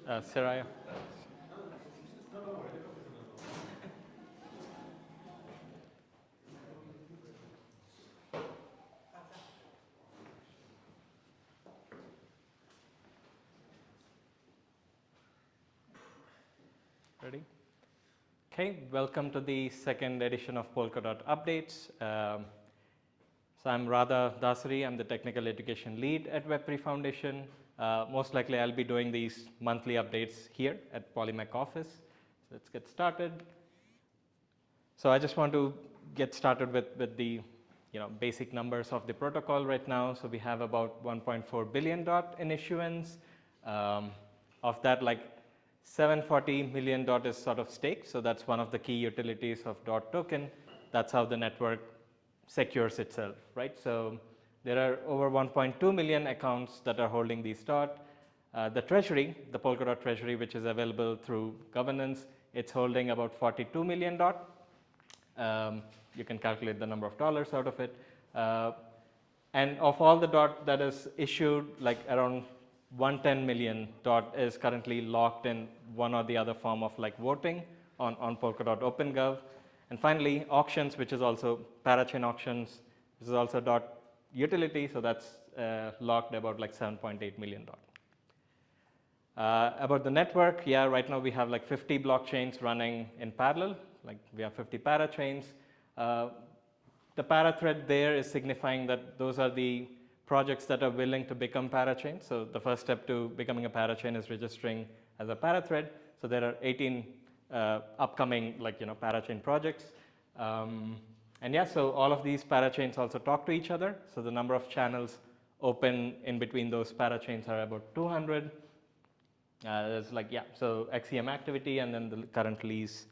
Saraya. Ready? Okay, welcome to the second edition of Polkadot Updates. So I'm Radha Dasari. I'm the Technical Education Lead at Web3 Foundation. Most likely I'll be doing these monthly updates here at Polimec office. So let's get started. So I just want to get started with the basic numbers of the protocol right now. So we have about 1.4 billion DOT in issuance. Of that, like 740 million DOT is sort of staked. So that's one of the key utilities of DOT token. That's how the network secures itself, right? So there are over 1.2 million accounts that are holding these DOT. The treasury, the Polkadot treasury, which is available through governance, it's holding about 42 million DOT. You can calculate the number of dollars out of it. And of all the DOT that is issued, like around 110 million DOT is currently locked in one or the other form of like voting on Polkadot OpenGov. And finally, auctions, which is also parachain auctions. This is also DOT utility, so that's locked about like 7.8 million DOT. About the network, yeah, right now we have like 50 blockchains running in parallel. Like we have 50 parachains. The parathread there is signifying that those are the projects that are willing to become parachains. So the first step to becoming a parachain is registering as a parathread. So there are 18 upcoming parachain projects. And yeah, so all of these parachains also talk to each other. So the number of channels open in between those parachains are about 200. There's like, yeah, so XEM activity and then the current lease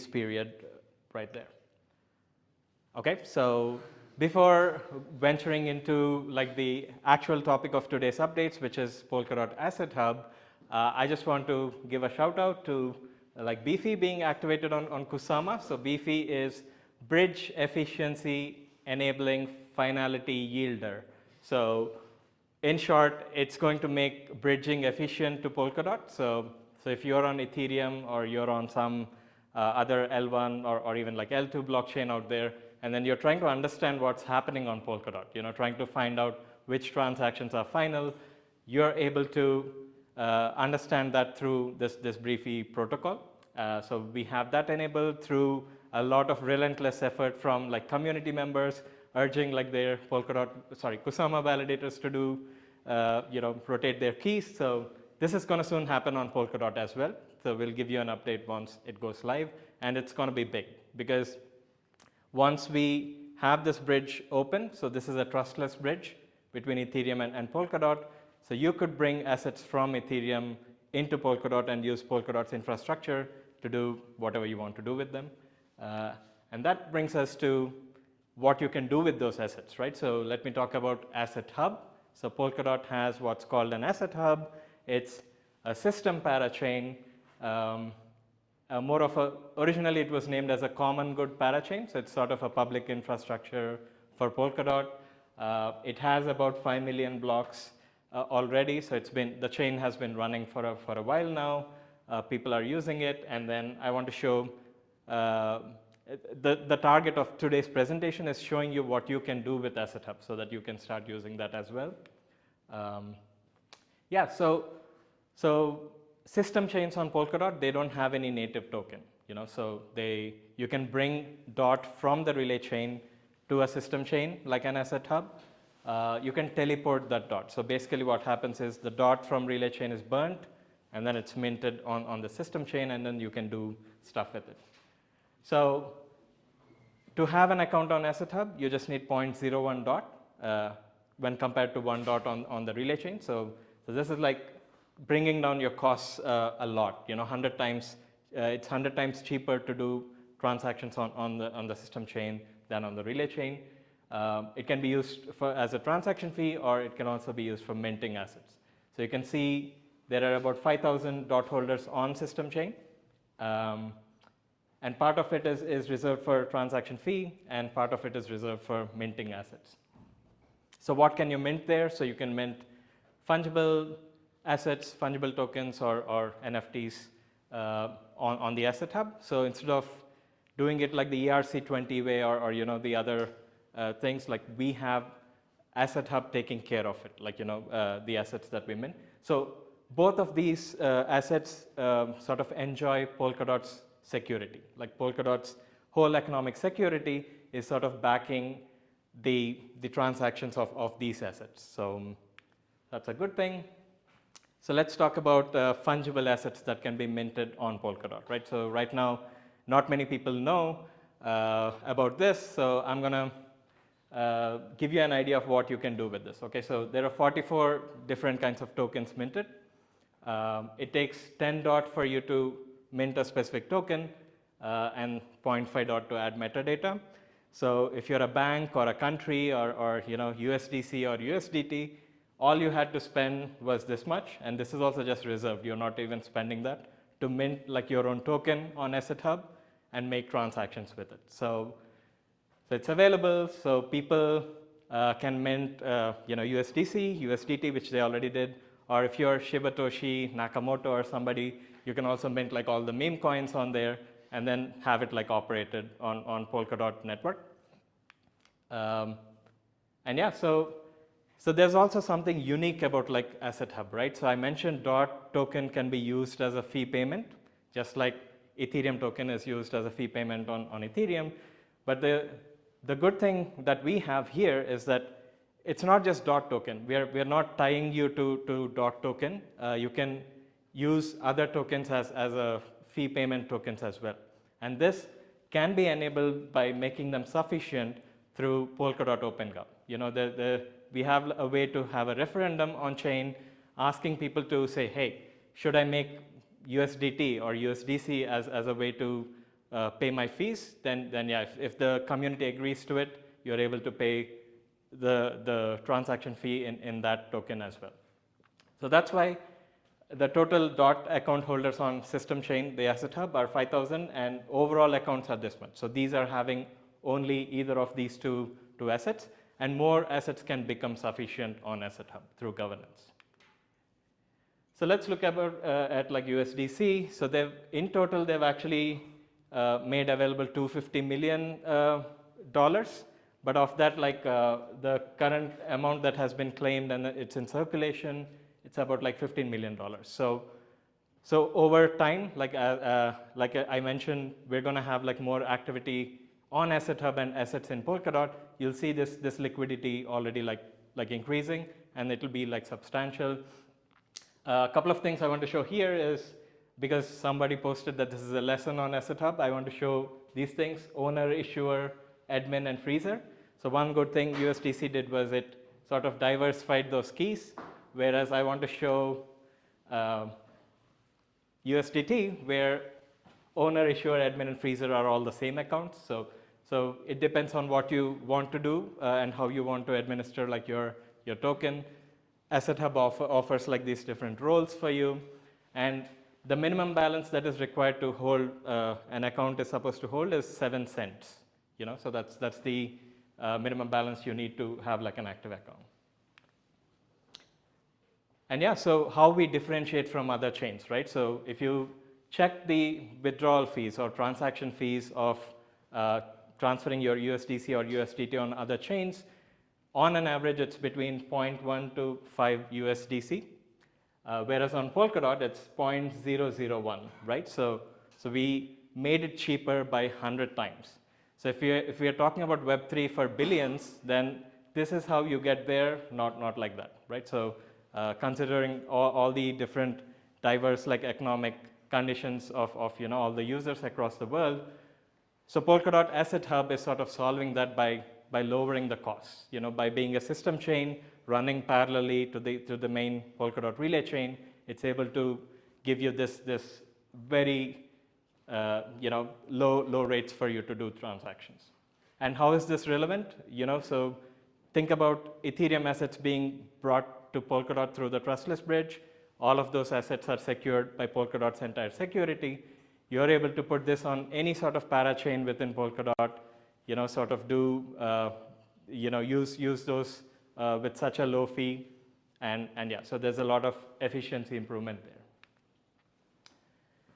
period right there. Okay, so before venturing into like the actual topic of today's updates, which is Polkadot AssetHub, I just want to give a shout out to like Beefy being activated on Kusama. So Beefy is Bridge Efficiency Enabling Finality Yielder. So in short, it's going to make bridging efficient to Polkadot. So if you're on Ethereum or you're on some other L1 or even like L2 blockchain out there, and then you're trying to understand what's happening on Polkadot, trying to find out which transactions are final, you're able to understand that through this Beefy protocol. So we have that enabled through a lot of relentless effort from like community members urging like their Kusama validators to do, rotate their keys. So this is going to soon happen on Polkadot as well. So we'll give you an update once it goes live, and it's going to be big because once we have this bridge open, so this is a trustless bridge between Ethereum and Polkadot. So you could bring assets from Ethereum into Polkadot and use Polkadot's infrastructure to do whatever you want to do with them. And that brings us to what you can do with those assets, right? So let me talk about AssetHub. So Polkadot has what's called an AssetHub. It's a system parachain. Originally it was named as a common good parachain, so it's sort of a public infrastructure for Polkadot. It has about 5 million blocks already, so the chain has been running for a while now. People are using it, and then I want to show the target of today's presentation is showing you what you can do with AssetHub so that you can start using that as well. Yeah, so system chains on Polkadot, they don't have any native token, so you can bring DOT from the relay chain to a system chain like an AssetHub. You can teleport that DOT. So basically what happens is the DOT from relay chain is burnt, and then it's minted on the system chain, and then you can do stuff with it. So to have an account on AssetHub, you just need 0.01 DOT when compared to 1 DOT on the relay chain. So this is like bringing down your costs a lot. 100 times, it's 100 times cheaper to do transactions on the system chain than on the relay chain. It can be used as a transaction fee, or it can also be used for minting assets. So you can see there are about 5,000 DOT holders on system chain. And part of it is reserved for transaction fee, and part of it is reserved for minting assets. So what can you mint there? So you can mint fungible assets, fungible tokens, or NFTs on the AssetHub. So instead of doing it like the ERC20 way or the other things, like we have AssetHub taking care of it, like the assets that we mint. So both of these assets sort of enjoy Polkadot's security. Like Polkadot's whole economic security is sort of backing the transactions of these assets. So that's a good thing. So let's talk about fungible assets that can be minted on Polkadot, right? So right now, not many people know about this. So I'm going to give you an idea of what you can do with this. Okay, so there are 44 different kinds of tokens minted. It takes 10 DOT for you to mint a specific token and 0.5 DOT to add metadata. So if you're a bank or a country or USDC or USDT, all you had to spend was this much, and this is also just reserved. You're not even spending that to mint like your own token on AssetHub and make transactions with it. So it's available. So people can mint USDC, USDT, which they already did. Or if you're Shibatoshi, Nakamoto, or somebody, you can also mint like all the meme coins on there and then have it like operated on Polkadot network. And yeah, so there's also something unique about like AssetHub, right? So I mentioned DOT token can be used as a fee payment, just like Ethereum token is used as a fee payment on Ethereum. But the good thing that we have here is that it's not just DOT token. We are not tying you to DOT token. You can use other tokens as a fee payment tokens as well. And this can be enabled by making them sufficient through Polkadot OpenGov. We have a way to have a referendum on chain asking people to say, hey, should I make USDT or USDC as a way to pay my fees? Then yeah, if the community agrees to it, you're able to pay the transaction fee in that token as well. So that's why the total DOT account holders on system chain, the AssetHub, are 5,000, and overall accounts are this much. So these are having only either of these two assets, and more assets can become sufficient on AssetHub through governance. So let's look at like USDC. So in total, they've actually made available $250 million. But of that, like the current amount that has been claimed and it's in circulation, it's about like $15 million. So over time, like I mentioned, we're going to have like more activity on AssetHub and assets in Polkadot. You'll see this liquidity already like increasing, and it will be like substantial. A couple of things I want to show here is, because somebody posted that this is a lesson on AssetHub, I want to show these things: owner, issuer, admin, and freezer. So one good thing USDC did was it sort of diversified those keys, whereas I want to show USDT, where owner, issuer, admin, and freezer are all the same accounts. So it depends on what you want to do and how you want to administer like your token. AssetHub offers like these different roles for you, and the minimum balance that is required to hold an account is supposed to hold is 7 cents. So that's the minimum balance you need to have like an active account. And yeah, so how we differentiate from other chains, right? So if you check the withdrawal fees or transaction fees of transferring your USDC or USDT on other chains, on an average, it's between 0.1 to 5 USDC, whereas on Polkadot, it's 0.001, right? So we made it cheaper by 100 times. So if we are talking about Web3 for billions, then this is how you get there, not like that, right? So considering all the different diverse like economic conditions of all the users across the world, so Polkadot AssetHub is sort of solving that by lowering the costs, by being a system chain running parallelly to the main Polkadot relay chain. It's able to give you this very low rates for you to do transactions. And how is this relevant? So think about Ethereum assets being brought to Polkadot through the trustless bridge. All of those assets are secured by Polkadot's entire security. You're able to put this on any sort of parachain within Polkadot, sort of do, use those with such a low fee. And yeah, so there's a lot of efficiency improvement there.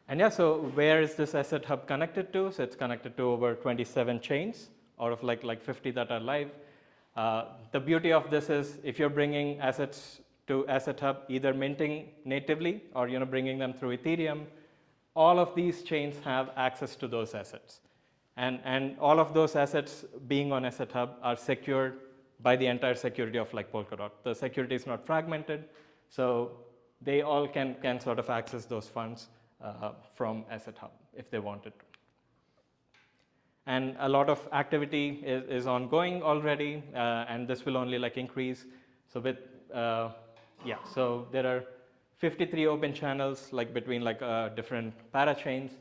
And yeah, so where is this AssetHub connected to? So it's connected to over 27 chains out of like 50 that are live. The beauty of this is if you're bringing assets to AssetHub, either minting natively or bringing them through Ethereum, all of these chains have access to those assets. And all of those assets being on AssetHub are secured by the entire security of like Polkadot. The security is not fragmented, so they all can sort of access those funds from AssetHub if they wanted to. And a lot of activity is ongoing already, and this will only like increase. So with yeah, so there are 53 open channels like between like different parachains,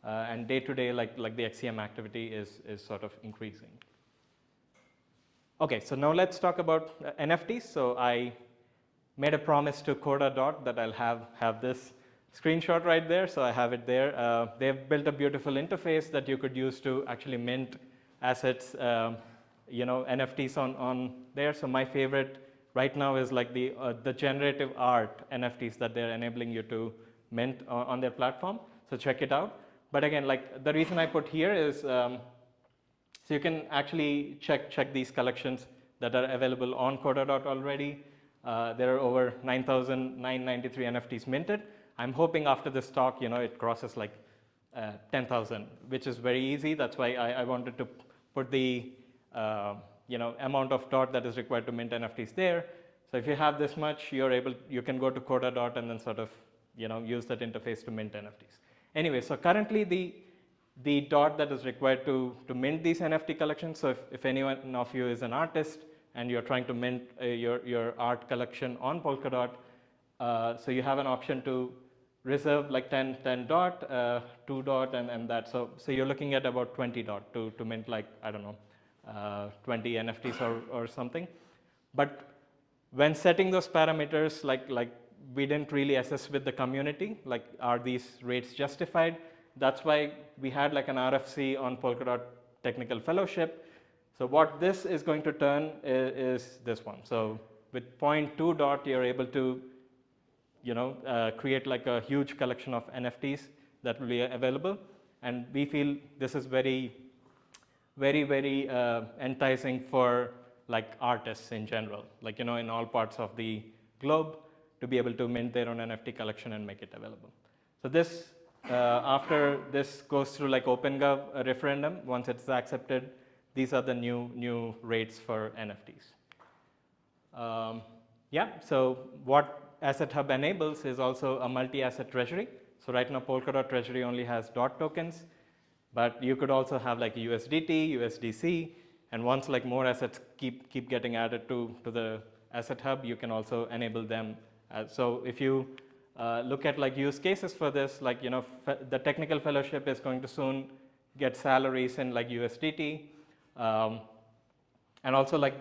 and day to day like the XCM activity is sort of increasing. Okay, so now let's talk about NFTs. So I made a promise to Polkadot that I'll have this screenshot right there, so I have it there. They've built a beautiful interface that you could use to actually mint assets, NFTs on there. So my favorite right now is like the generative art NFTs that they're enabling you to mint on their platform. So check it out. But again, like the reason I put here is so you can actually check these collections that are available on Polkadot already. There are over 9,993 NFTs minted. I'm hoping after this talk, it crosses like 10,000, which is very easy. That's why I wanted to put the amount of DOT that is required to mint NFTs there. So if you have this much, you can go to Polkadot and then sort of use that interface to mint NFTs. Anyway, so currently the DOT that is required to mint these NFT collections. So if anyone of you is an artist and you're trying to mint your art collection on Polkadot, so you have an option to reserve like 10 DOT, 2 DOT, and that. So you're looking at about 20 DOT to mint like, I don't know, 20 NFTs or something. But when setting those parameters, like we didn't really assess with the community, like are these rates justified? That's why we had like an RFC on Polkadot Technical Fellowship. So what this is going to turn is this one. So with 0.2 DOT, you're able to create like a huge collection of NFTs that will be available. And we feel this is very, very, very enticing for like artists in general, like, in all parts of the globe to be able to mint their own NFT collection and make it available. So this, after this goes through like OpenGov referendum, once it's accepted, these are the new rates for NFTs. Yeah, so what AssetHub enables is also a multi-asset treasury. So right now, Polkadot treasury only has DOT tokens, but you could also have like USDT, USDC, and once like more assets keep getting added to the AssetHub, you can also enable them. So if you look at like use cases for this, like the technical fellowship is going to soon get salaries in like USDT, and also like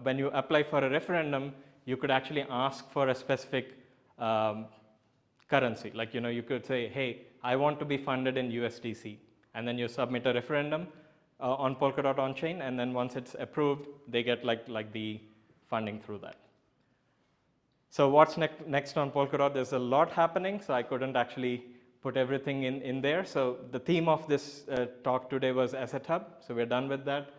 when you apply for a referendum, you could actually ask for a specific currency. Like, you could say, hey, I want to be funded in USDC. And then you submit a referendum on Polkadot on-chain. And then once it's approved, they get like the funding through that. So what's next on Polkadot? There's a lot happening. So I couldn't actually put everything in there. So the theme of this talk today was AssetHub. So we're done with that.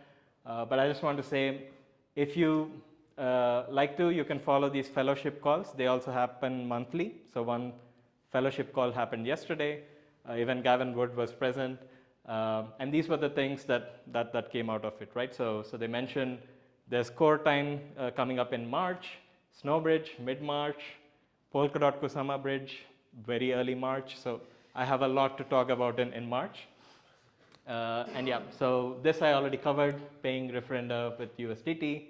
But I just want to say, if you you can follow these fellowship calls. They also happen monthly. So one fellowship call happened yesterday. Even Gavin Wood was present. And these were the things that came out of it, right? So they mentioned there's core time coming up in March, Snowbridge, mid-March, Polkadot Kusama Bridge, very early March. So I have a lot to talk about in March. And yeah, so this I already covered, paying referenda with USDT,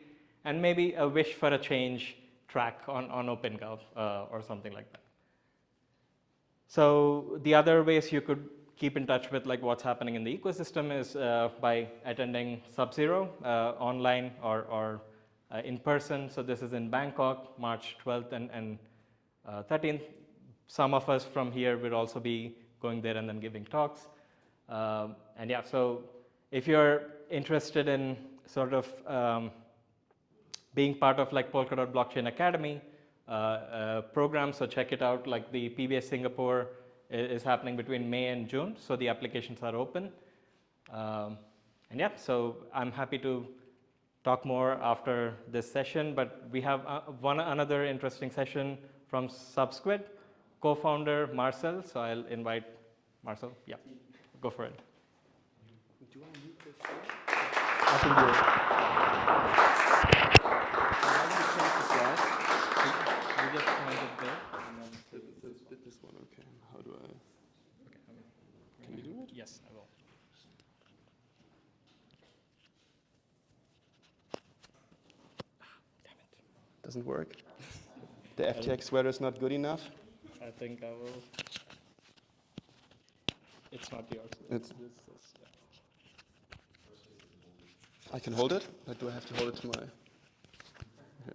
and maybe a wish for a change track on OpenGov or something like that. So the other ways you could keep in touch with like what's happening in the ecosystem is by attending Sub-Zero online or in person. So this is in Bangkok, March 12th and 13th. Some of us from here will also be going there and then giving talks. And yeah, so if you're interested in sort of being part of like Polkadot Blockchain Academy, program, so check it out. Like the PBS Singapore is happening between May and June, so the applications are open. And yeah, so I'm happy to talk more after this session, but we have another interesting session from Subsquid, co-founder Marcel, so I'll invite Marcel. Yeah, go for it. Do I mute this thing? I can do it. How do you change the slide? You just point it there. And then This one, okay. How do I? okay, Can you do it? Yes, I will. Damn it. Doesn't work. The FTX sweater is not good enough. I think I will. It's not yours. It's- yeah. I can hold it? Or do I have to hold it to my...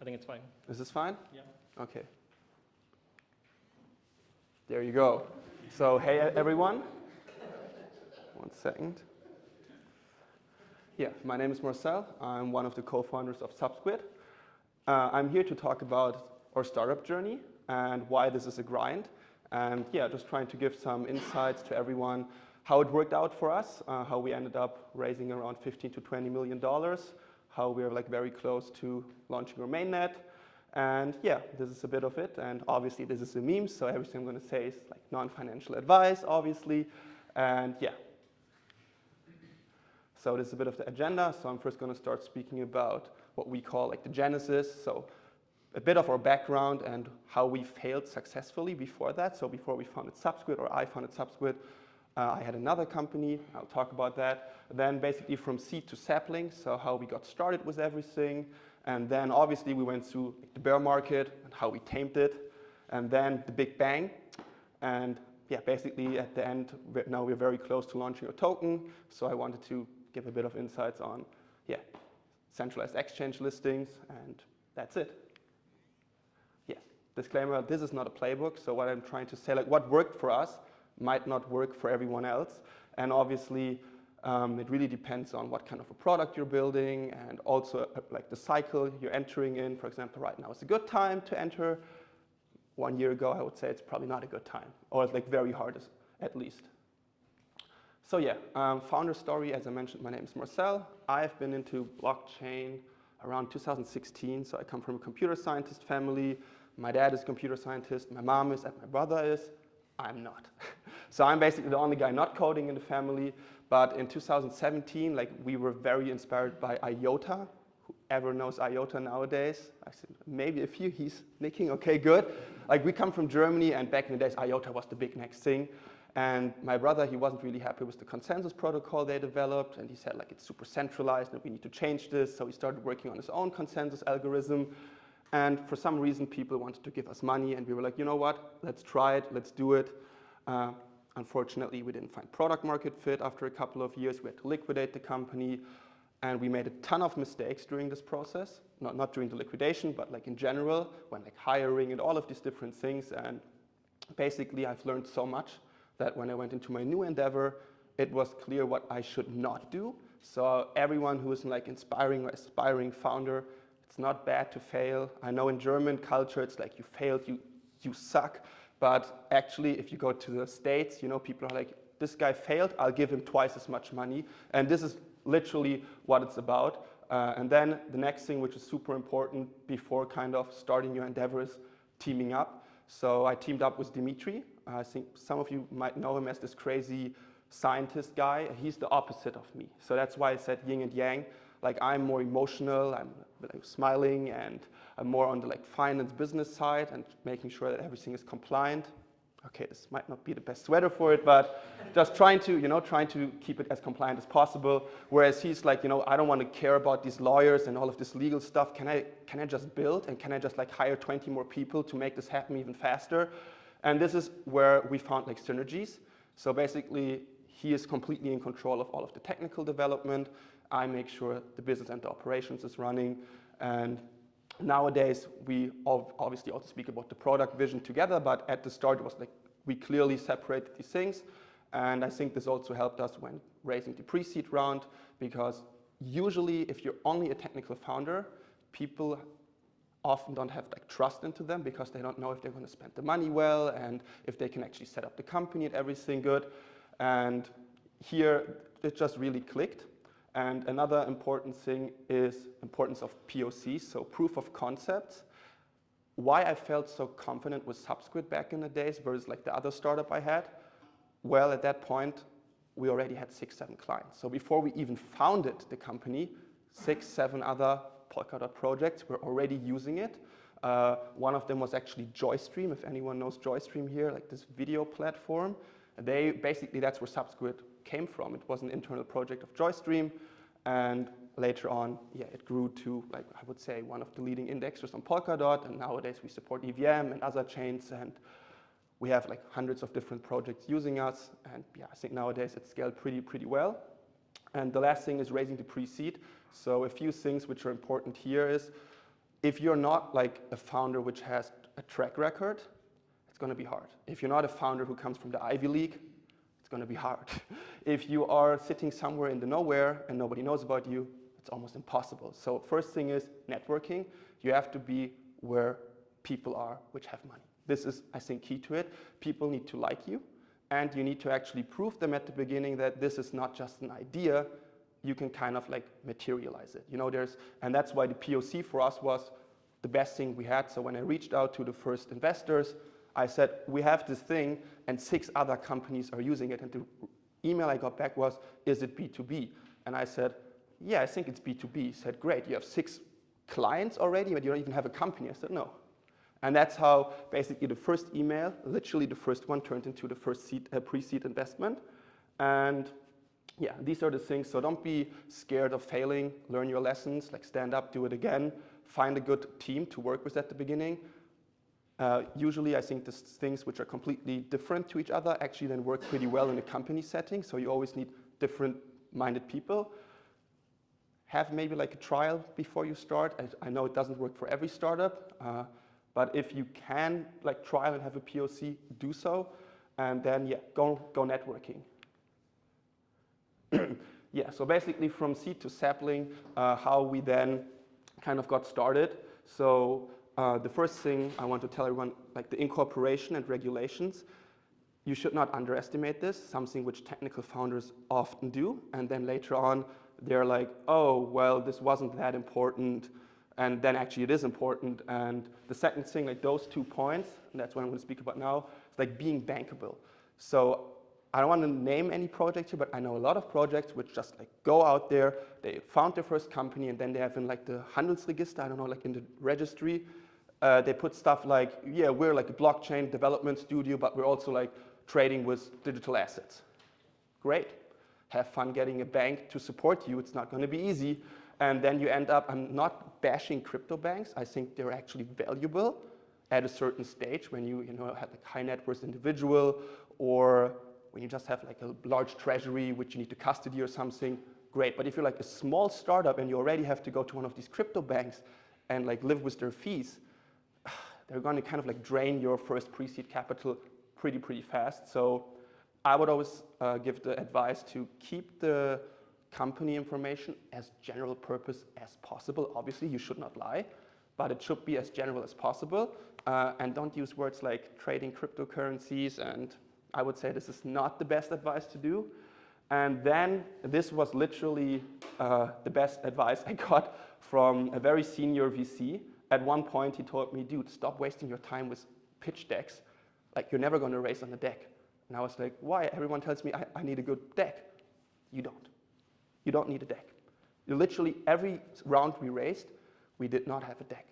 I think it's fine. Is this fine? Yeah. Okay. There you go. So, hey everyone. 1 second. Yeah, my name is Marcel. I'm one of the co-founders of Subsquid. I'm here to talk about our startup journey and why this is a grind. And yeah, just trying to give some insights to everyone, how it worked out for us, how we ended up raising around $15 to $20 million, how we're like very close to launching our mainnet. And yeah, this is a bit of it. And obviously this is a meme, so everything I'm going to say is like non-financial advice, obviously. And yeah. So this is a bit of the agenda. So I'm first going to start speaking about what we call like the genesis. So a bit of our background and how we failed successfully before that. So before we founded Subsquid, or I founded Subsquid, I had another company. I'll talk about that. Then basically from seed to sapling, so how we got started with everything. And then obviously we went through the bear market and how we tamed it. And then the big bang. And yeah, basically at the end, now we're very close to launching a token. So I wanted to give a bit of insights on, yeah, centralized exchange listings, and that's it. Yeah, disclaimer, this is not a playbook. So what I'm trying to say, like what worked for us might not work for everyone else. And obviously, it really depends on what kind of a product you're building and also like the cycle you're entering in. For example, right now is a good time to enter. 1 year ago, I would say it's probably not a good time, or it's like very hard at least. So yeah, founder story, as I mentioned, my name is Marcel. I've been into blockchain around 2016. So I come from a computer scientist family. My dad is a computer scientist, my mom is, and my brother is. I'm not. So I'm basically the only guy not coding in the family. But in 2017, like we were very inspired by IOTA. Whoever knows IOTA nowadays? I said, maybe a few, he's nicking, okay, good. Like we come from Germany, and back in the days, IOTA was the big next thing. And my brother, he wasn't really happy with the consensus protocol they developed, and he said like it's super centralized and we need to change this. So he started working on his own consensus algorithm. And for some reason, people wanted to give us money, and we were like, you know what, let's try it, let's do it. Unfortunately, we didn't find product market fit after a couple of years. We had to liquidate the company, and we made a ton of mistakes during this process. Not during the liquidation, but like in general, when like hiring and all of these different things. And basically, I've learned so much that when I went into my new endeavor, it was clear what I should not do. So everyone who is like inspiring or aspiring founder, it's not bad to fail. I know in German culture, it's like you failed, you suck. But actually, if you go to the States, you know, people are like, this guy failed, I'll give him twice as much money. And this is literally what it's about. And then the next thing, which is super important before kind of starting your endeavor, is teaming up. So I teamed up with Dimitri. I think some of you might know him as this crazy scientist guy. He's the opposite of me. So that's why I said yin and yang. Like I'm more emotional, I'm like smiling, and I'm more on the like finance business side and making sure that everything is compliant. Okay, this might not be the best sweater for it, but just trying to keep it as compliant as possible. Whereas he's like, I don't want to care about these lawyers and all of this legal stuff. Can I just build, and can I just like hire 20 more people to make this happen even faster? And this is where we found like synergies. So basically, he is completely in control of all of the technical development. I make sure the business and the operations is running. And nowadays, we obviously also speak about the product vision together, but at the start, it was like we clearly separated these things. And I think this also helped us when raising the pre-seed round, because usually if you're only a technical founder, people often don't have like trust into them because they don't know if they're going to spend the money well and if they can actually set up the company and everything good. And here it just really clicked. And another important thing is importance of POCs, so proof of concepts. Why I felt so confident with Subsquid back in the days versus like the other startup I had. Well, at that point, we already had 6, 7 clients. So before we even founded the company, 6, 7 other Polkadot projects were already using it. One of them was actually Joystream, if anyone knows Joystream here, like this video platform. Basically, that's where Subsquid came from. It was an internal project of Joystream, and later on, yeah, it grew to, like, I would say, one of the leading indexers on Polkadot, and nowadays we support EVM and other chains, and we have like hundreds of different projects using us, and yeah, I think nowadays it's scaled pretty well. And the last thing is raising the pre-seed. So a few things which are important here is, if you're not like a founder which has a track record, it's going to be hard. If you're not a founder who comes from the Ivy League, it's going to be hard. If you are sitting somewhere in the nowhere and nobody knows about you, it's almost impossible. So first thing is networking. You have to be where people are which have money. This is, I think, key to it. People need to like you, and you need to actually prove them at the beginning that this is not just an idea. You can kind of like materialize it. You know, and that's why the POC for us was the best thing we had. So when I reached out to the first investors, I said, we have this thing and 6 other companies are using it. And the email I got back was, is it B2B? And I said, yeah, I think it's B2B. He said, great, you have 6 clients already, but you don't even have a company. I said, no. And that's how basically the first email, literally the first one, turned into the first pre-seed investment. And yeah, these are the things. So don't be scared of failing. Learn your lessons, like stand up, do it again. Find a good team to work with at the beginning. Usually, I think the things which are completely different to each other actually then work pretty well in a company setting. So you always need different-minded people. Have maybe like a trial before you start. I know it doesn't work for every startup, but if you can like trial and have a POC, do so. And then, yeah, go networking. Yeah, so basically from seed to sapling, how we then kind of got started. So the first thing I want to tell everyone, like the incorporation and regulations, you should not underestimate this, something which technical founders often do. And then later on, they're like, oh, well, this wasn't that important. And then actually it is important. And the second thing, like those 2 points, and that's what I'm going to speak about now, is like being bankable. So I don't want to name any project here, but I know a lot of projects which just like go out there, they found their first company, and then they have in like the hundreds register, I don't know, like in the registry, they put stuff like, yeah, we're like a blockchain development studio, but we're also like trading with digital assets. Great. Have fun getting a bank to support you. It's not going to be easy. And then you end up, I'm not bashing crypto banks. I think they're actually valuable at a certain stage when you have like high net worth individual, or when you just have like a large treasury which you need to custody or something, great. But if you're like a small startup and you already have to go to one of these crypto banks and like live with their fees, they're going to kind of like drain your first pre-seed capital pretty fast. So I would always give the advice to keep the company information as general purpose as possible. Obviously, you should not lie, but it should be as general as possible. And don't use words like trading cryptocurrencies, and I would say this is not the best advice to do. And then this was literally the best advice I got from a very senior VC. At one point, he told me, dude, stop wasting your time with pitch decks. Like, you're never going to raise on the deck. And I was like, why? Everyone tells me I need a good deck. You don't. You don't need a deck. Literally every round we raised, we did not have a deck.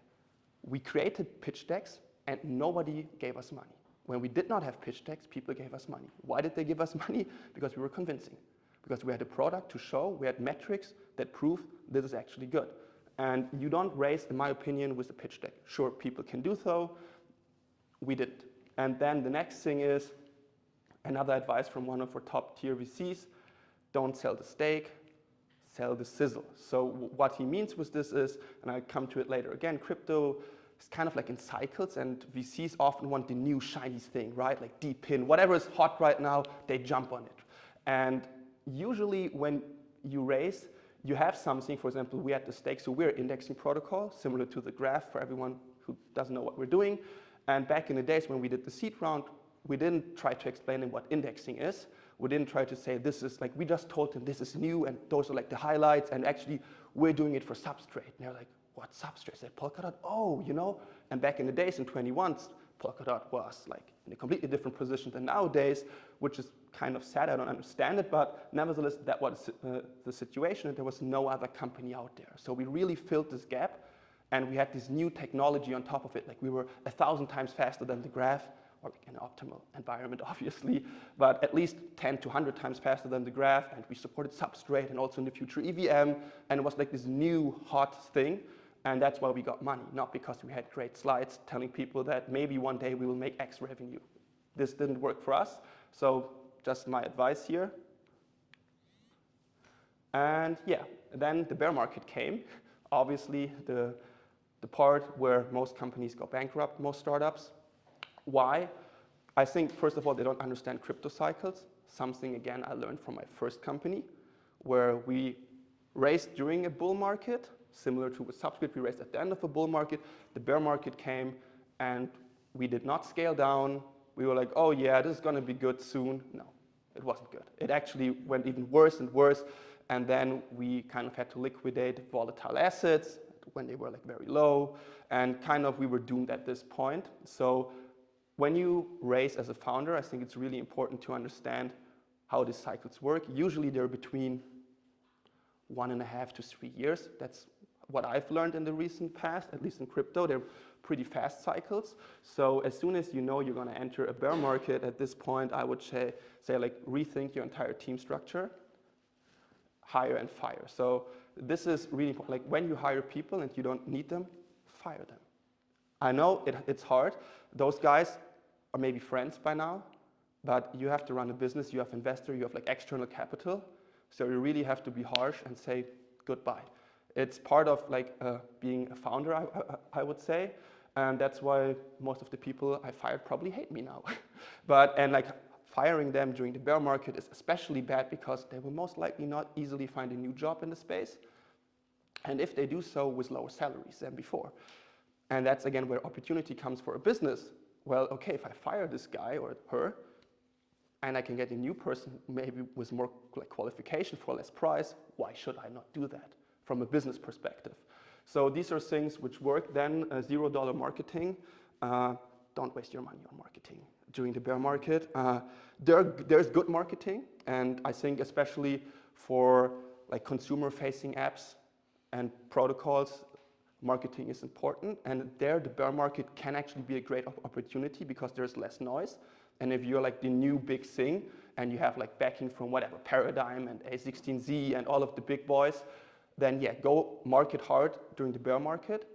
We created pitch decks, and nobody gave us money. When we did not have pitch decks, people gave us money. Why did they give us money? Because we were convincing. Because we had a product to show, we had metrics that prove this is actually good. And you don't raise, in my opinion, with a pitch deck. Sure, people can do so. We didn't. And then the next thing is another advice from one of our top tier VCs: don't sell the steak, sell the sizzle. So what he means with this is, and I'll come to it later again, crypto is kind of like in cycles, and VCs often want the new shiny thing, right? Like deep pin, whatever is hot right now, they jump on it. And usually when you raise, you have something, for example, we had the stake, so we're an indexing protocol, similar to the graph for everyone who doesn't know what we're doing. And back in the days when we did the seed round, we didn't try to explain them what indexing is. We didn't try to say this is like, we just told them this is new and those are like the highlights, and actually we're doing it for Substrate. And they're like, what Substrate? I said, Polkadot, oh, you know? And back in the days in 21, Polkadot was like in a completely different position than nowadays, which is kind of sad. I don't understand it, but nevertheless, that was the situation, and there was no other company out there. So we really filled this gap, and we had this new technology on top of it. Like we were 1,000 times faster than the graph, or like an optimal environment, obviously, but at least 10 to 100 times faster than the graph, and we supported Substrate and also in the future EVM, and it was like this new hot thing. And that's why we got money, not because we had great slides telling people that maybe one day we will make X revenue. This didn't work for us, so just my advice here. And yeah, then the bear market came. Obviously, the part where most companies go bankrupt, most startups. Why? I think, first of all, they don't understand crypto cycles. Something, again, I learned from my first company, where we raised during a bull market, similar to with Subsquid, we raised at the end of a bull market. The bear market came, and we did not scale down. We were like, oh yeah, this is going to be good soon. No, it wasn't good. It actually went even worse and worse, and then we kind of had to liquidate volatile assets when they were like very low, and kind of we were doomed at this point. So when you raise as a founder, I think it's really important to understand how these cycles work. Usually they're between 1.5 to 3 years. That's what I've learned in the recent past, at least in crypto. They're pretty fast cycles. So as soon as you know you're going to enter a bear market, at this point, I would say like rethink your entire team structure, hire and fire. So this is really important. Like when you hire people and you don't need them, fire them. I know it's hard. Those guys are maybe friends by now, but you have to run a business. You have investor, you have like external capital. So you really have to be harsh and say goodbye. It's part of like being a founder, I would say. And that's why most of the people I fired probably hate me now. And like firing them during the bear market is especially bad because they will most likely not easily find a new job in the space. And if they do so with lower salaries than before. And that's again where opportunity comes for a business. Well, okay, if I fire this guy or her, and I can get a new person maybe with more like qualification for less price, why should I not do that from a business perspective? So these are things which work. Then $0 marketing. Don't waste your money on marketing during the bear market. There's good marketing, and I think especially for like consumer-facing apps and protocols, marketing is important. And there, the bear market can actually be a great opportunity because there's less noise. And if you're like the new big thing and you have like backing from whatever, Paradigm and A16Z and all of the big boys, then yeah, go market hard during the bear market.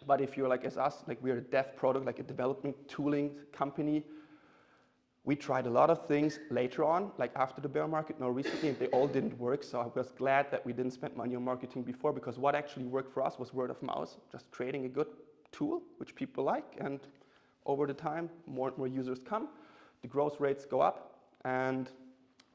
But if you're like as us, like we're a dev product, like a development tooling company, we tried a lot of things later on, like after the bear market, now recently, and they all didn't work. So I was glad that we didn't spend money on marketing before, because what actually worked for us was word of mouth, just creating a good tool, which people like. And over the time, more and more users come. The growth rates go up, and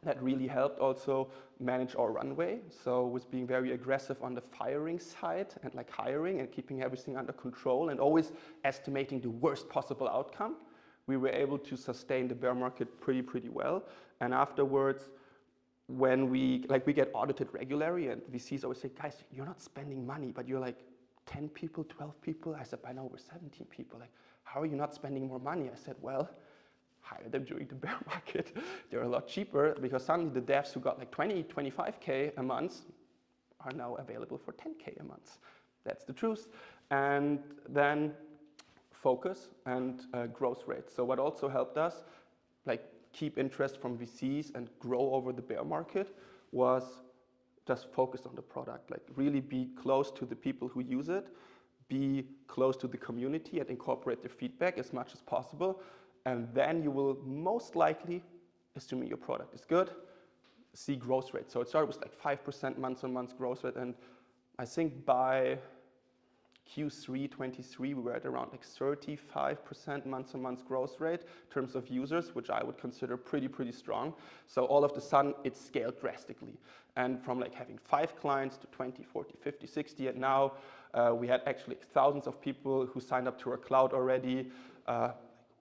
that really helped also manage our runway. So with being very aggressive on the firing side and like hiring and keeping everything under control and always estimating the worst possible outcome, we were able to sustain the bear market pretty well. And afterwards, when we get audited regularly, and VCs always say, guys, you're not spending money, but you're like 10 people, 12 people. I said, by now we're 17 people. Like, how are you not spending more money? I said, well, hire them during the bear market. They're a lot cheaper, because suddenly the devs who got like 20, 25K a month are now available for 10K a month. That's the truth. And then focus and growth rate. So what also helped us like keep interest from VCs and grow over the bear market was just focus on the product, like really be close to the people who use it, be close to the community and incorporate their feedback as much as possible. And then you will most likely, assuming your product is good, see growth rate. So it started with like 5% month-on-month growth rate. And I think by Q3 23, we were at around like 35% month-to-month growth rate in terms of users, which I would consider pretty strong. So all of a sudden, it scaled drastically. And from like having 5 clients to 20, 40, 50, 60, and now we had actually thousands of people who signed up to our cloud already.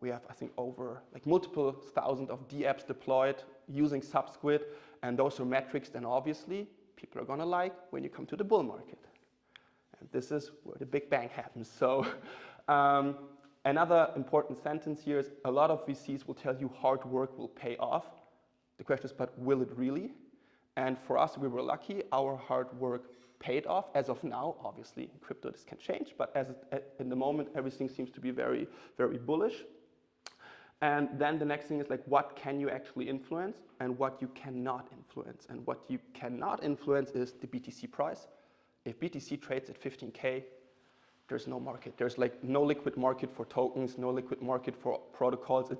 We have, I think, over like multiple thousand of DApps deployed using Subsquid, and those are metrics then obviously people are gonna like when you come to the bull market. And this is where the big bang happens. So another important sentence here is a lot of VCs will tell you hard work will pay off. The question is, but will it really? And for us, we were lucky. Our hard work paid off as of now. Obviously, in crypto, this can change, but in the moment, everything seems to be very bullish. And then the next thing is like, what can you actually influence and what you cannot influence? And what you cannot influence is the BTC price. If BTC trades at 15K, there's no market. There's like no liquid market for tokens, no liquid market for protocols.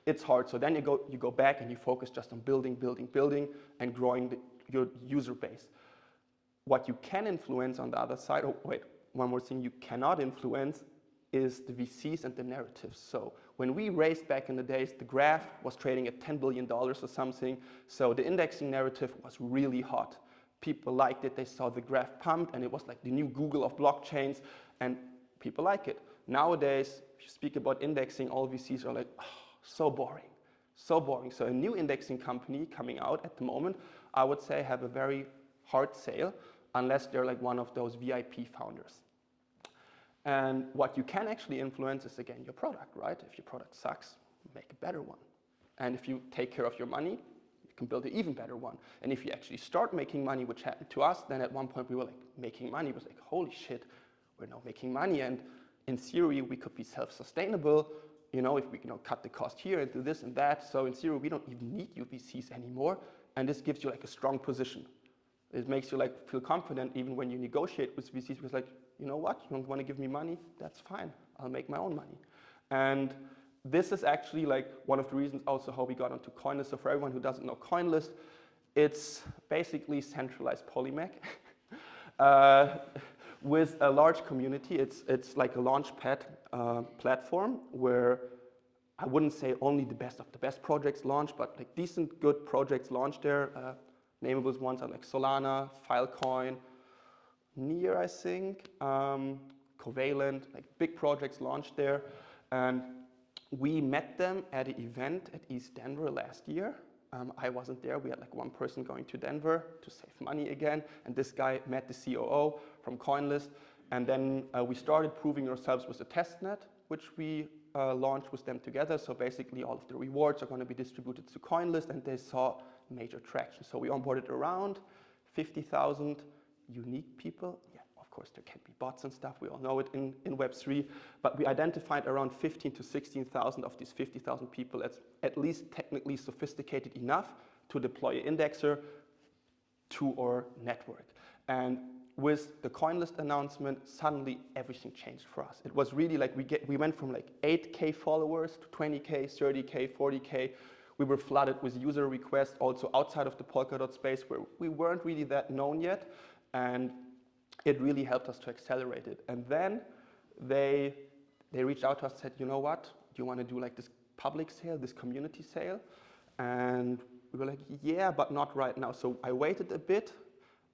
It's hard. So then you go back and you focus just on building and growing your user base. What you can influence on the other side, oh wait, one more thing you cannot influence is the VCs and the narratives. So when we raised back in the days, the graph was trading at $10 billion or something. So the indexing narrative was really hot. People liked it, they saw the graph pumped, and it was like the new Google of blockchains, and people like it. Nowadays, if you speak about indexing, all VCs are like, oh, so boring, so boring. So a new indexing company coming out at the moment, I would say have a very hard sale, unless they're like one of those VIP founders. And what you can actually influence is, again, your product, right? If your product sucks, make a better one. And if you take care of your money, you can build an even better one. And if you actually start making money, which happened to us, then at one point we were like making money. It was like, holy shit, we're now making money. And in theory, we could be self-sustainable, you know, if we cut the cost here and do this and that. So in theory, we don't even need UVCs anymore. And this gives you like a strong position. It makes you like feel confident even when you negotiate with VCs, because like, you know what, you don't want to give me money? That's fine, I'll make my own money. And this is actually like one of the reasons also how we got onto CoinList. So for everyone who doesn't know CoinList, it's basically centralized Polimec with a large community. It's like a launchpad platform where I wouldn't say only the best of the best projects launch, but like decent, good projects launch there. Nameable ones are like Solana, Filecoin, Near, I think, Covalent, like big projects launched there. And we met them at an event at East Denver last year. I wasn't there. We had like one person going to Denver to save money again. And this guy met the COO from CoinList. And then we started proving ourselves with a testnet, which we launched with them together. So basically all of the rewards are going to be distributed to CoinList, and they saw major traction. So we onboarded around 50,000 unique people. Yeah, of course, there can be bots and stuff. We all know it in Web3. But we identified around 15 to 16,000 of these 50,000 people as at least technically sophisticated enough to deploy an indexer to our network. And with the CoinList announcement, suddenly everything changed for us. It was really like we went from like 8K followers to 20K, 30K, 40K. We were flooded with user requests also outside of the Polkadot space where we weren't really that known yet. And it really helped us to accelerate it. And then they reached out to us and said, you know what, do you want to do like this public sale, this community sale? And we were like, yeah, but not right now. So I waited a bit.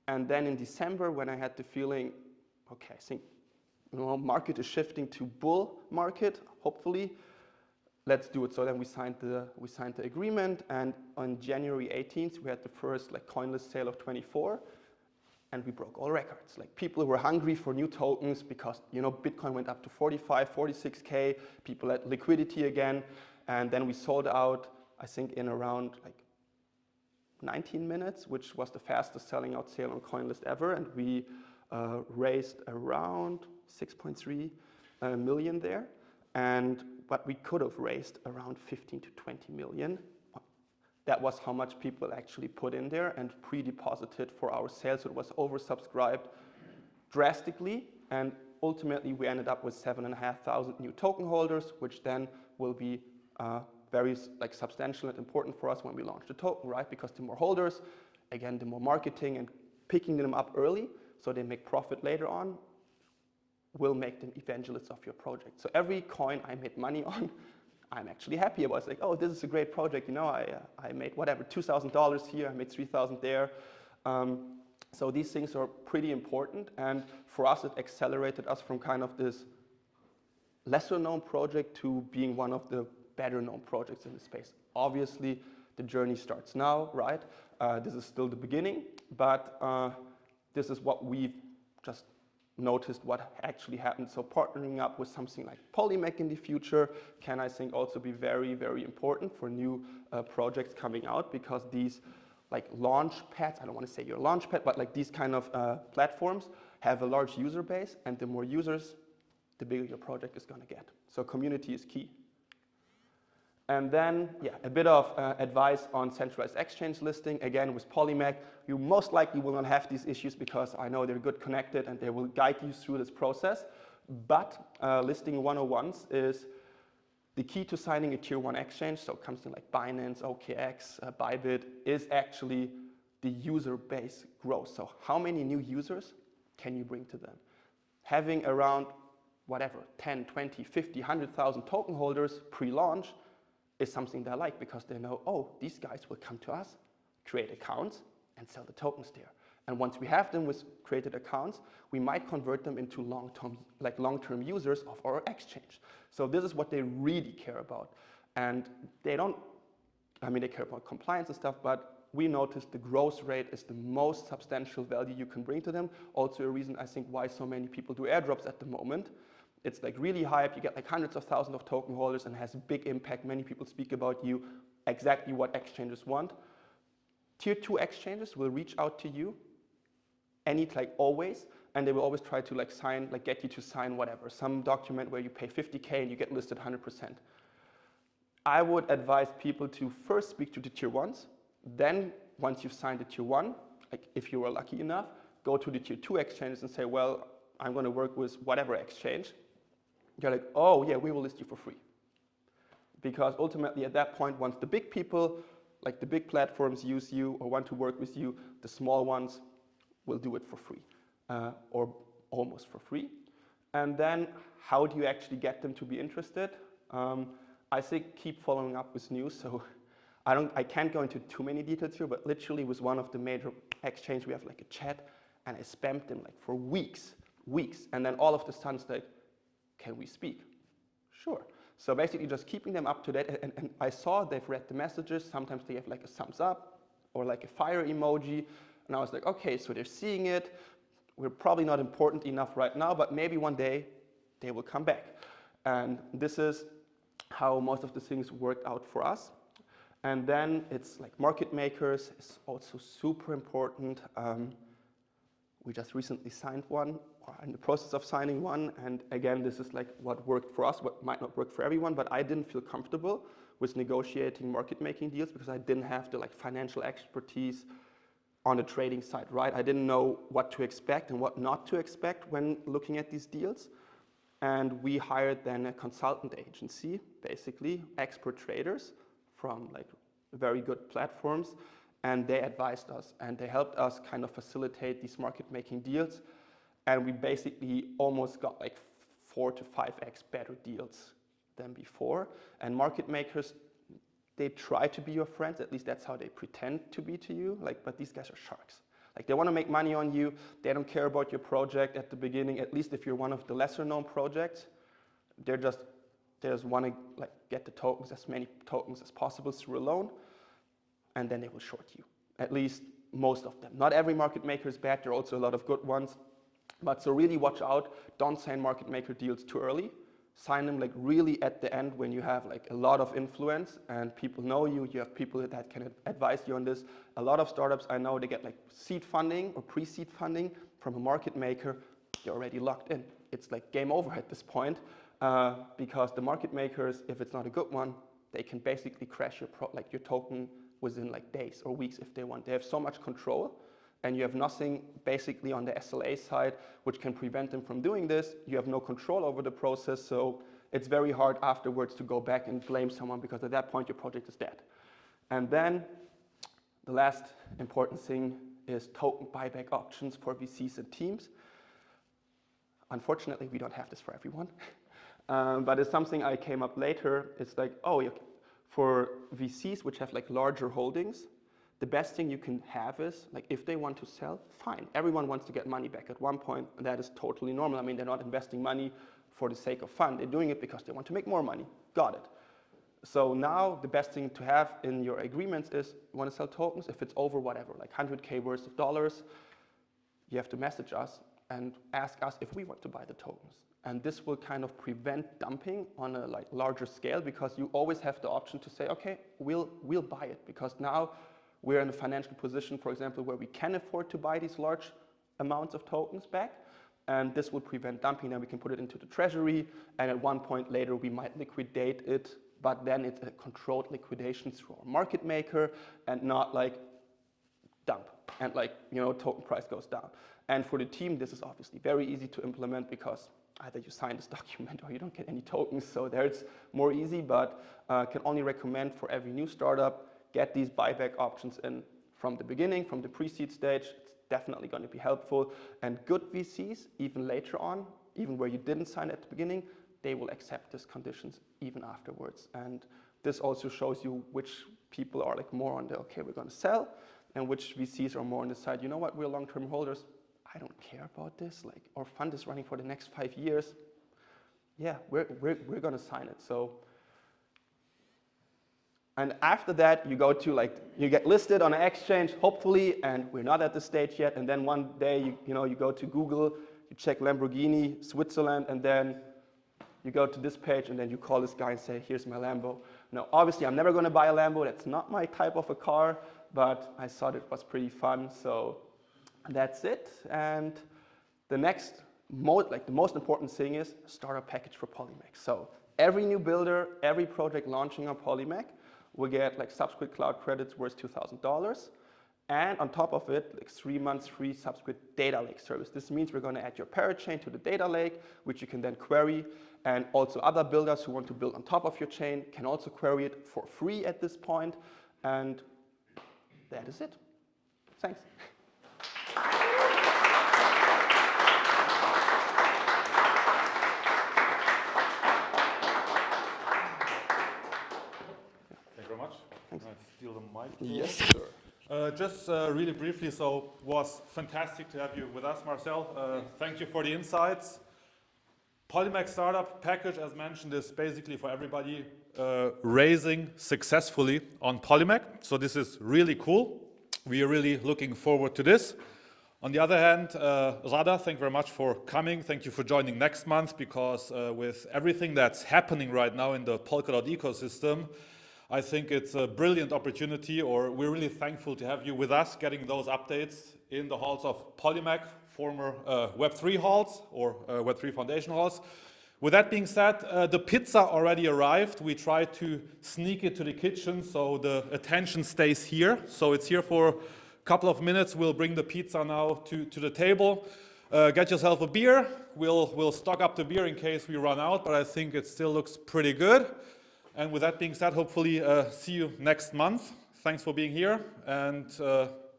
And then in December, when I had the feeling, okay, I think market is shifting to bull market, hopefully, let's do it. So then we signed the agreement, and on January 18th, we had the first like CoinList sale of 24, and we broke all records. Like people were hungry for new tokens because Bitcoin went up to 45, 46K. People had liquidity again, and then we sold out, I think, in around like 19 minutes, which was the fastest selling out sale on CoinList ever, and we raised around 6.3 million there, but we could have raised around 15 to 20 million. That was how much people actually put in there and pre-deposited for our sales. So it was oversubscribed drastically, and ultimately we ended up with 7,500 new token holders, which then will be very substantial and important for us when we launch the token, right? Because the more holders, again, the more marketing and picking them up early so they make profit later on, will make them evangelists of your project. So every coin I made money on, I'm actually happy about. It's like, oh, this is a great project. You know, I made whatever, $2,000 here, I made 3,000 there. So these things are pretty important. And for us, it accelerated us from kind of this lesser known project to being one of the better known projects in the space. Obviously, the journey starts now, right? This is still the beginning, but this is what we've just noticed what actually happened. So partnering up with something like Polimec in the future can, I think, also be very, very important for new projects coming out, because these like launch pads, I don't want to say your launch pad, but like these kind of platforms have a large user base, and the more users, the bigger your project is going to get. So community is key. And then, yeah, a bit of advice on centralized exchange listing. Again, with Polimec, you most likely will not have these issues because I know they're good connected and they will guide you through this process. But listing 101s is the key to signing a tier 1 exchange. So something like Binance, OKX, Bybit is actually the user base growth. So how many new users can you bring to them? Having around whatever, 10, 20, 50, 100,000 token holders pre-launch is something they like, because they know, oh, these guys will come to us, create accounts, and sell the tokens there. And once we have them with created accounts, we might convert them into long-term users of our exchange. So this is what they really care about. And they don't, I mean, they care about compliance and stuff, but we noticed the growth rate is the most substantial value you can bring to them. Also a reason, I think, why so many people do airdrops at the moment. It's like really hype, you get like hundreds of thousands of token holders and has a big impact. Many people speak about you, exactly what exchanges want. Tier 2 exchanges will reach out to you, always, and they will always try to get you to sign whatever, some document where you pay 50K and you get listed 100%. I would advise people to first speak to the tier 1s, then once you've signed the tier 1, like if you were lucky enough, go to the tier 2 exchanges and say, well, I'm going to work with whatever exchange. You're like, oh yeah, we will list you for free. Because ultimately at that point, once the big people, like the big platforms use you or want to work with you, the small ones will do it for free or almost for free. And then how do you actually get them to be interested? I think keep following up with news. So I can't go into too many details here, but literally with one of the major exchanges, we have like a chat, and I spammed them like for weeks. And then all of the sudden, like, can we speak? Sure. So basically just keeping them up to date. And I saw they've read the messages. Sometimes they have like a thumbs up or like a fire emoji. And I was like, okay, so they're seeing it. We're probably not important enough right now, but maybe one day they will come back. And this is how most of the things worked out for us. And then it's like market makers is also super important. We just recently signed one, or in the process of signing one. And again, this is like what worked for us, what might not work for everyone, but I didn't feel comfortable with negotiating market making deals because I didn't have the financial expertise on the trading side, right? I didn't know what to expect and what not to expect when looking at these deals. And we hired then a consultant agency, basically expert traders from very good platforms. And they advised us and they helped us kind of facilitate these market making deals. And we basically almost got 4 to 5x better deals than before. And market makers, they try to be your friends, at least that's how they pretend to be to you. But these guys are sharks. They want to make money on you. They don't care about your project at the beginning, at least if you're one of the lesser known projects. They just want to get the tokens, as many tokens as possible through a loan. And then they will short you, at least most of them. Not every market maker is bad, there are also a lot of good ones. But so really watch out, don't sign market maker deals too early. Sign them really at the end when you have a lot of influence and people know you, you have people that can advise you on this. A lot of startups I know, they get seed funding or pre-seed funding from a market maker, you're already locked in. It's game over at this point because the market makers, if it's not a good one, they can basically crash your token within days or weeks if they want. They have so much control and you have nothing basically on the SLA side which can prevent them from doing this. You have no control over the process, so it's very hard afterwards to go back and blame someone because at that point your project is dead. And then the last important thing is token buyback options for VCs and teams. Unfortunately, we don't have this for everyone. But it's something I came up later. It's like, oh, for VCs which have like larger holdings, the best thing you can have is, like, if they want to sell, fine. Everyone wants to get money back at one point, and that is totally normal. I mean, they're not investing money for the sake of fun. They're doing it because they want to make more money. Got it. So now the best thing to have in your agreements is, you want to sell tokens, if it's over whatever, like 100K worth of dollars, you have to message us and ask us if we want to buy the tokens. And this will kind of prevent dumping on a like larger scale, because you always have the option to say, okay, we'll buy it, because now we're in a financial position, for example, where we can afford to buy these large amounts of tokens back. And this will prevent dumping. Then we can put it into the treasury, and at one point later we might liquidate it, but then it's a controlled liquidation through our market maker, and not like dump and like, you know, token price goes down. And for the team, this is obviously very easy to implement, because either you sign this document or you don't get any tokens. So there it's more easy, but can only recommend for every new startup, get these buyback options in from the beginning, from the pre-seed stage. It's definitely going to be helpful. And good VCs, even later on, even where you didn't sign at the beginning, they will accept these conditions even afterwards. And this also shows you which people are like more on the, okay, we're going to sell, and which VCs are more on the side, you know what, we're long-term holders. I don't care about this. Like, our fund is running for the next 5 years. Yeah, we're going to sign it. So. And after that, you go to like, you get listed on an exchange, hopefully, and we're not at the stage yet. And then one day, you go to Google, you check Lamborghini, Switzerland, and then you go to this page, and then you call this guy and say, here's my Lambo. Now, obviously, I'm never going to buy a Lambo. That's not my type of a car, but I thought it was pretty fun. So that's it. And the next, the most important thing is startup package for Polimec. So every new builder, every project launching on Polimec will get like Subsquid cloud credits worth $2,000. And on top of it, like 3 months free Subsquid data lake service. This means we're going to add your parachain to the data lake, which you can then query. And also other builders who want to build on top of your chain can also query it for free at this point. And that is it. Thanks. Can I steal the mic? Yes, sure. Just really briefly, so it was fantastic to have you with us, Marcel. Thank you for the insights. Polimec startup package, as mentioned, is basically for everybody raising successfully on Polimec. So this is really cool. We are really looking forward to this. On the other hand, Radha, thank you very much for coming. Thank you for joining next month, because with everything that's happening right now in the Polkadot ecosystem, I think it's a brilliant opportunity, or we're really thankful to have you with us, getting those updates in the halls of Polimec, former Web3 halls, or Web3 Foundation halls. With that being said, the pizza already arrived. We tried to sneak it to the kitchen, so the attention stays here. So it's here for a couple of minutes. We'll bring the pizza now to the table. Get yourself a beer. We'll stock up the beer in case we run out, but I think it still looks pretty good. And with that being said, hopefully see you next month. Thanks for being here. And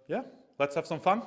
yeah, let's have some fun.